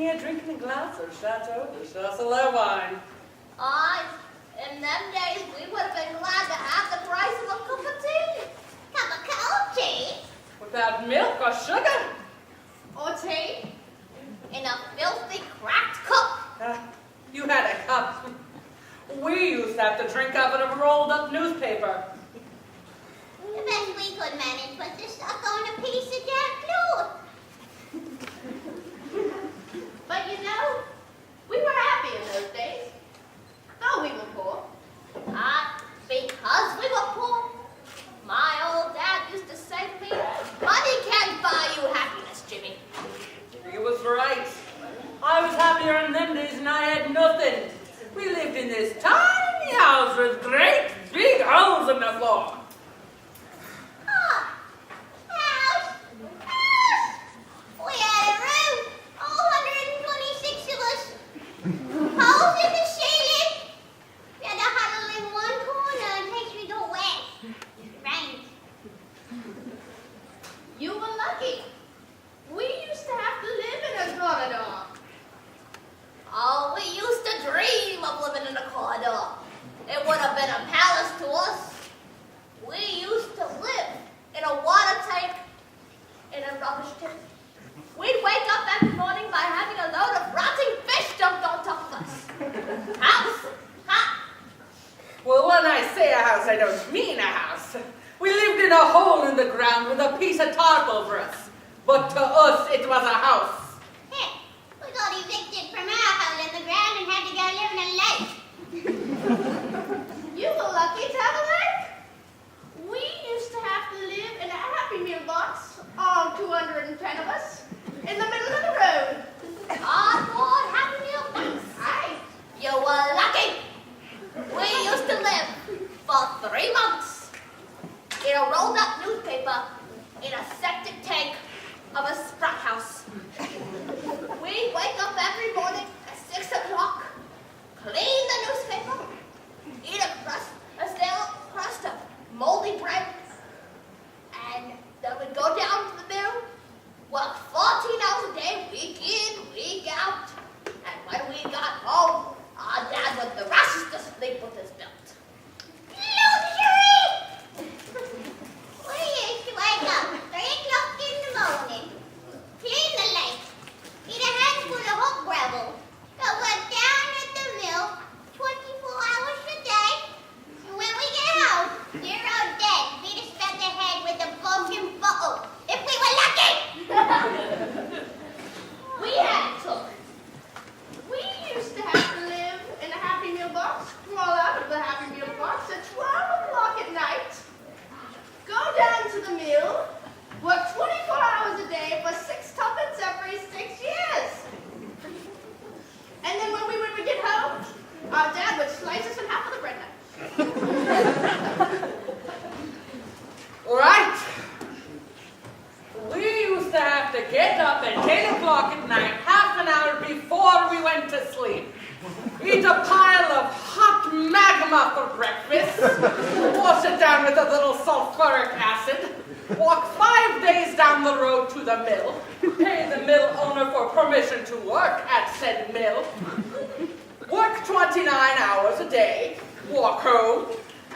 here drinking a glass of Chateau de Chasselet wine. In them days, we would have been glad to have the price of a cup of tea. Cup of cold tea? Without milk or sugar. Or tea? In a filthy, cracked cup. You had a cup. We used to have to drink out of a rolled-up newspaper. The best we could manage was to suck on a piece of damp cloth. But you know, we were happy in those days. Though we were poor. Because we were poor. My old dad used to say to me, money can't buy you happiness, Jimmy. He was right. I was happier in them days and I had nothing. We lived in this tiny house with great big holes in the floor. House? We had a room, all 126 of us. Holes in the ceiling. We had to huddle in one corner in case we got wet. It rained. You were lucky. We used to have to live in a corridor. Oh, we used to dream of living in a corridor. It would have been a palace to us. We used to live in a water tank, in a rubbish tip. We'd wake up every morning by having a load of rotting fish dumped on top of us. House? Ha! Well, when I say a house, I don't mean a house. We lived in a hole in the ground with a piece of tarp over us. But to us, it was a house. Hey, we got evicted from our hole in the ground and had to go live in a lake. You were lucky to have a lake. We used to have to live in a Happy Meal box, all 210 of us, in the middle of the road. Cardboard Happy Meal box. Aye, you were lucky. We used to live for 3 months in a rolled-up newspaper in a septic tank of a sprout house. We'd wake up every morning at 6 o'clock, clean the newspaper, eat a stale crust of moldy bread, and then we'd go down to the mill, work 14 hours a day, week in, week out, and when we got home, our dad would thrash us to sleep with his belt. Luxury! We used to wake up 3 o'clock in the morning, clean the lake, eat a handful of hot gravel, go work down at the mill 24 hours a day, and when we get home, dear old Dad beat us about the head with a broken bottle, if we were lucky! We had took. We used to have to live in a Happy Meal box, crawl out of the Happy Meal box at 12 o'clock at night, go down to the mill, work 24 hours a day for 6 tuppence every 6 years. And then when we would get home, our dad would slice us in half with a bread knife. Right. We used to have to get up at 10 o'clock at night, half an hour before we went to sleep. Eat a pile of hot magma for breakfast, wash it down with a little sulfuric acid, walk 5 days down the road to the mill, pay the mill owner for permission to work at said mill, work 29 hours a day, walk home,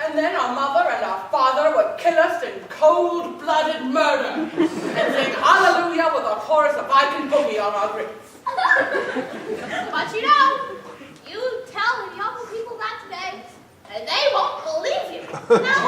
and then our mother and our father would kill us in cold-blooded murder and sing hallelujah with a chorus of I Can Boogie on our graves. But you know, you tell the young people that today, and they won't believe you. No,